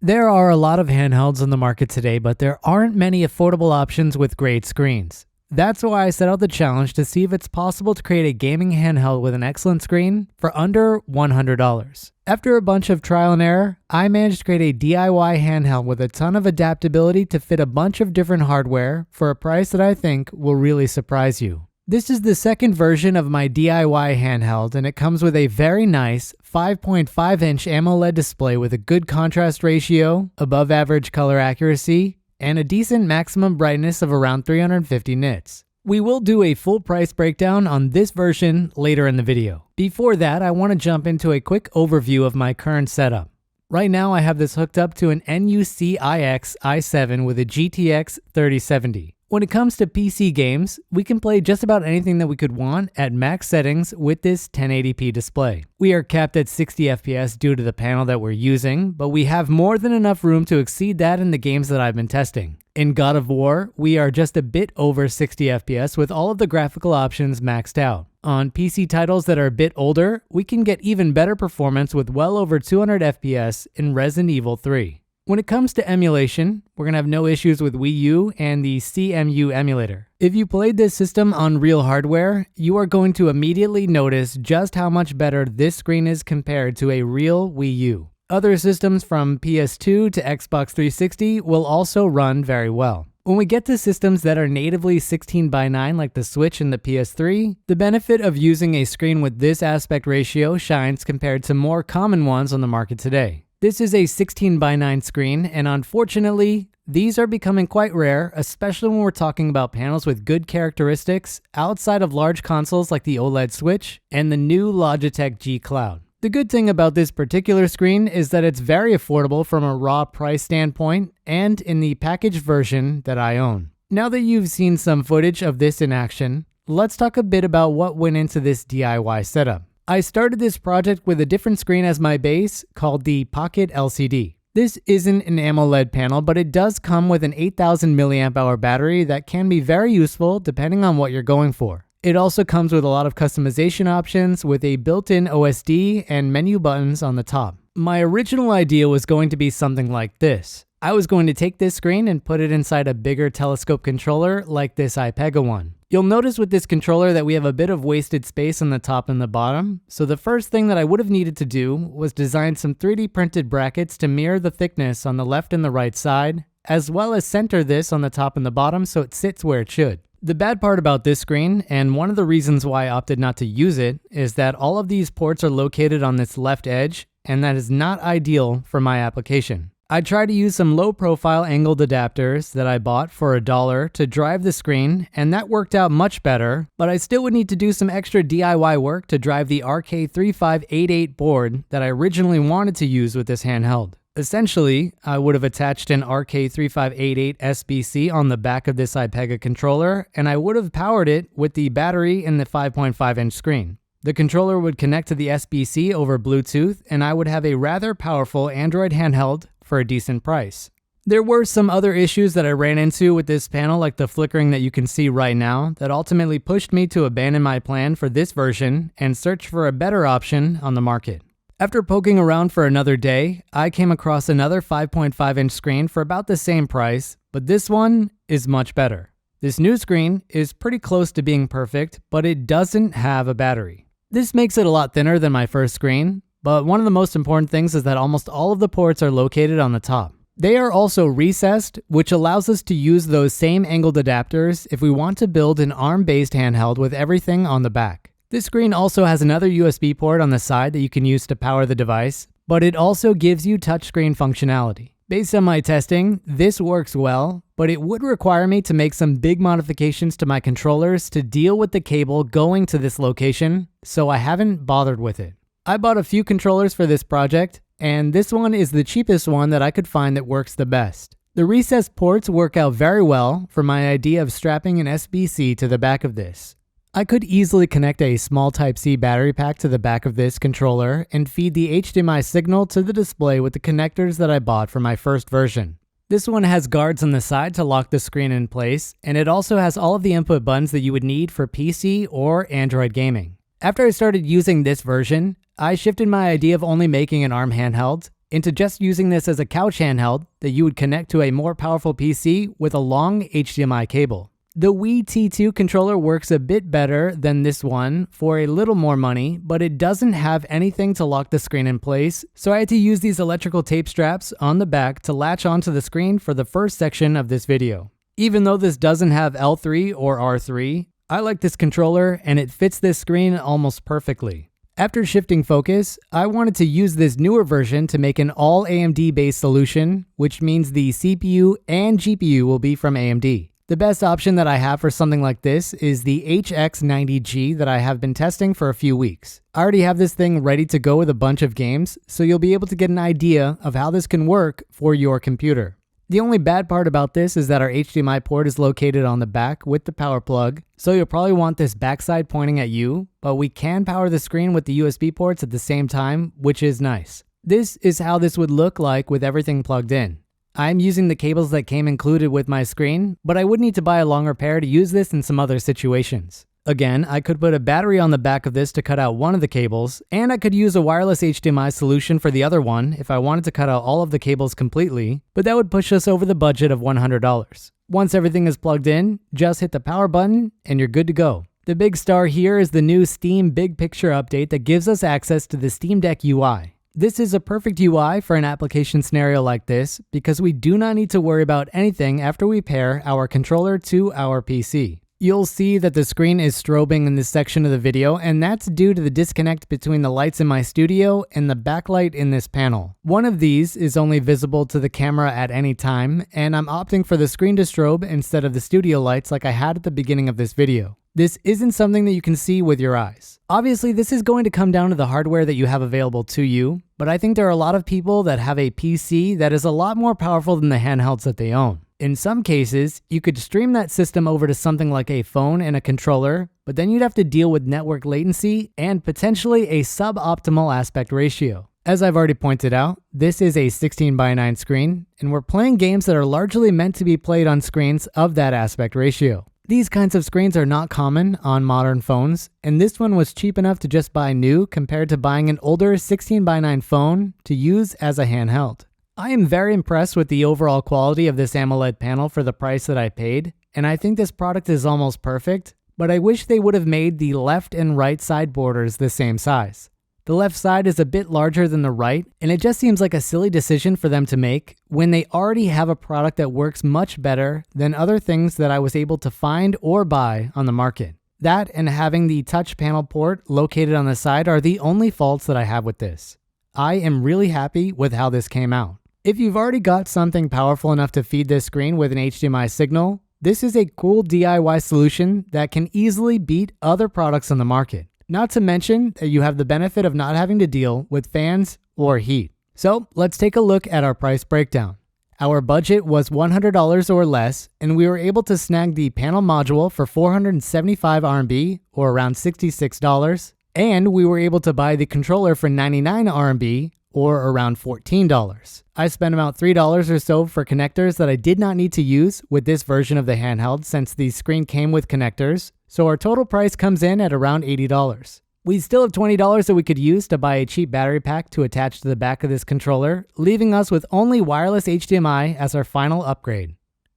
There are a lot of handhelds on the market today, but there aren't many affordable options with great screens. That's why I set out the challenge to see if it's possible to create a gaming handheld with an excellent screen for under $100. After a bunch of trial and error, I managed to create a DIY handheld with a ton of adaptability to fit a bunch of different hardware for a price that I think will really surprise you. This is the second version of my DIY handheld, and it comes with a very nice 5.5-inch AMOLED display with a good contrast ratio, above average color accuracy, and a decent maximum brightness of around 350 nits. We will do a full price breakdown on this version later in the video. Before that, I want to jump into a quick overview of my current setup. Right now I have this hooked up to an NUC-IX i7 with a GTX 3070. When it comes to PC games, we can play just about anything that we could want at max settings with this 1080p display. We are capped at 60 FPS due to the panel that we're using, but we have more than enough room to exceed that in the games that I've been testing. In God of War, we are just a bit over 60 FPS with all of the graphical options maxed out. On PC titles that are a bit older, we can get even better performance with well over 200 FPS in Resident Evil 3. When it comes to emulation, we're going to have no issues with Wii U and the CMU emulator. If you played this system on real hardware, you are going to immediately notice just how much better this screen is compared to a real Wii U. Other systems from PS2 to Xbox 360 will also run very well. When we get to systems that are natively 16:9 like the Switch and the PS3, the benefit of using a screen with this aspect ratio shines compared to more common ones on the market today. This is a 16:9 screen, and unfortunately, these are becoming quite rare, especially when we're talking about panels with good characteristics outside of large consoles like the OLED Switch and the new Logitech G Cloud. The good thing about this particular screen is that it's very affordable from a raw price standpoint and in the packaged version that I own. Now that you've seen some footage of this in action, let's talk a bit about what went into this DIY setup. I started this project with a different screen as my base called the Pocket LCD. This isn't an AMOLED panel, but it does come with an 8000 mAh battery that can be very useful depending on what you're going for. It also comes with a lot of customization options with a built-in OSD and menu buttons on the top. My original idea was going to be something like this. I was going to take this screen and put it inside a bigger telescope controller like this iPega one. You'll notice with this controller that we have a bit of wasted space on the top and the bottom, so the first thing that I would have needed to do was design some 3D printed brackets to mirror the thickness on the left and the right side, as well as center this on the top and the bottom so it sits where it should. The bad part about this screen, and one of the reasons why I opted not to use it, is that all of these ports are located on this left edge, and that is not ideal for my application. I tried to use some low profile angled adapters that I bought for $1 to drive the screen, and that worked out much better, but I still would need to do some extra DIY work to drive the RK3588 board that I originally wanted to use with this handheld. Essentially, I would have attached an RK3588 SBC on the back of this iPega controller, and I would have powered it with the battery in the 5.5-inch screen. The controller would connect to the SBC over Bluetooth, and I would have a rather powerful Android handheld for a decent price. There were some other issues that I ran into with this panel, like the flickering that you can see right now, that ultimately pushed me to abandon my plan for this version and search for a better option on the market. After poking around for another day, I came across another 5.5-inch screen for about the same price, but this one is much better. This new screen is pretty close to being perfect, but it doesn't have a battery. This makes it a lot thinner than my first screen, but one of the most important things is that almost all of the ports are located on the top. They are also recessed, which allows us to use those same angled adapters if we want to build an ARM-based handheld with everything on the back. This screen also has another USB port on the side that you can use to power the device, but it also gives you touchscreen functionality. Based on my testing, this works well, but it would require me to make some big modifications to my controllers to deal with the cable going to this location, so I haven't bothered with it. I bought a few controllers for this project, and this one is the cheapest one that I could find that works the best. The recessed ports work out very well for my idea of strapping an SBC to the back of this. I could easily connect a small Type-C battery pack to the back of this controller and feed the HDMI signal to the display with the connectors that I bought for my first version. This one has guards on the side to lock the screen in place, and it also has all of the input buttons that you would need for PC or Android gaming. After I started using this version, I shifted my idea of only making an ARM handheld into just using this as a couch handheld that you would connect to a more powerful PC with a long HDMI cable. The Wii T2 controller works a bit better than this one for a little more money, but it doesn't have anything to lock the screen in place, so I had to use these electrical tape straps on the back to latch onto the screen for the first section of this video. Even though this doesn't have L3 or R3, I like this controller and it fits this screen almost perfectly. After shifting focus, I wanted to use this newer version to make an all AMD based solution, which means the CPU and GPU will be from AMD. The best option that I have for something like this is the HX90G that I have been testing for a few weeks. I already have this thing ready to go with a bunch of games, so you'll be able to get an idea of how this can work for your computer. The only bad part about this is that our HDMI port is located on the back with the power plug, so you'll probably want this backside pointing at you, but we can power the screen with the USB ports at the same time, which is nice. This is how this would look like with everything plugged in. I'm using the cables that came included with my screen, but I would need to buy a longer pair to use this in some other situations. Again, I could put a battery on the back of this to cut out one of the cables, and I could use a wireless HDMI solution for the other one if I wanted to cut out all of the cables completely, but that would push us over the budget of $100. Once everything is plugged in, just hit the power button and you're good to go. The big star here is the new Steam Big Picture update that gives us access to the Steam Deck UI. This is a perfect UI for an application scenario like this because we do not need to worry about anything after we pair our controller to our PC. You'll see that the screen is strobing in this section of the video, and that's due to the disconnect between the lights in my studio and the backlight in this panel. One of these is only visible to the camera at any time, and I'm opting for the screen to strobe instead of the studio lights like I had at the beginning of this video. This isn't something that you can see with your eyes. Obviously, this is going to come down to the hardware that you have available to you, but I think there are a lot of people that have a PC that is a lot more powerful than the handhelds that they own. In some cases, you could stream that system over to something like a phone and a controller, but then you'd have to deal with network latency and potentially a suboptimal aspect ratio. As I've already pointed out, this is a 16:9 screen, and we're playing games that are largely meant to be played on screens of that aspect ratio. These kinds of screens are not common on modern phones, and this one was cheap enough to just buy new compared to buying an older 16:9 phone to use as a handheld. I am very impressed with the overall quality of this AMOLED panel for the price that I paid, and I think this product is almost perfect, but I wish they would have made the left and right side borders the same size. The left side is a bit larger than the right, and it just seems like a silly decision for them to make when they already have a product that works much better than other things that I was able to find or buy on the market. That and having the touch panel port located on the side are the only faults that I have with this. I am really happy with how this came out. If you've already got something powerful enough to feed this screen with an HDMI signal, this is a cool DIY solution that can easily beat other products on the market. Not to mention that you have the benefit of not having to deal with fans or heat. So let's take a look at our price breakdown. Our budget was $100 or less, and we were able to snag the panel module for 475 RMB or around $66, and we were able to buy the controller for 99 RMB or around $14. I spent about $3 or so for connectors that I did not need to use with this version of the handheld since the screen came with connectors, so our total price comes in at around $80. We still have $20 that we could use to buy a cheap battery pack to attach to the back of this controller, leaving us with only wireless HDMI as our final upgrade.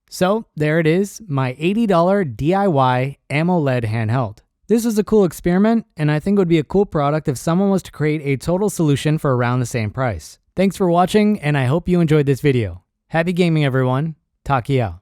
So there it is, my $80 DIY AMOLED handheld. This was a cool experiment, and I think it would be a cool product if someone was to create a total solution for around the same price. Thanks for watching, and I hope you enjoyed this video. Happy gaming, everyone. Taki out.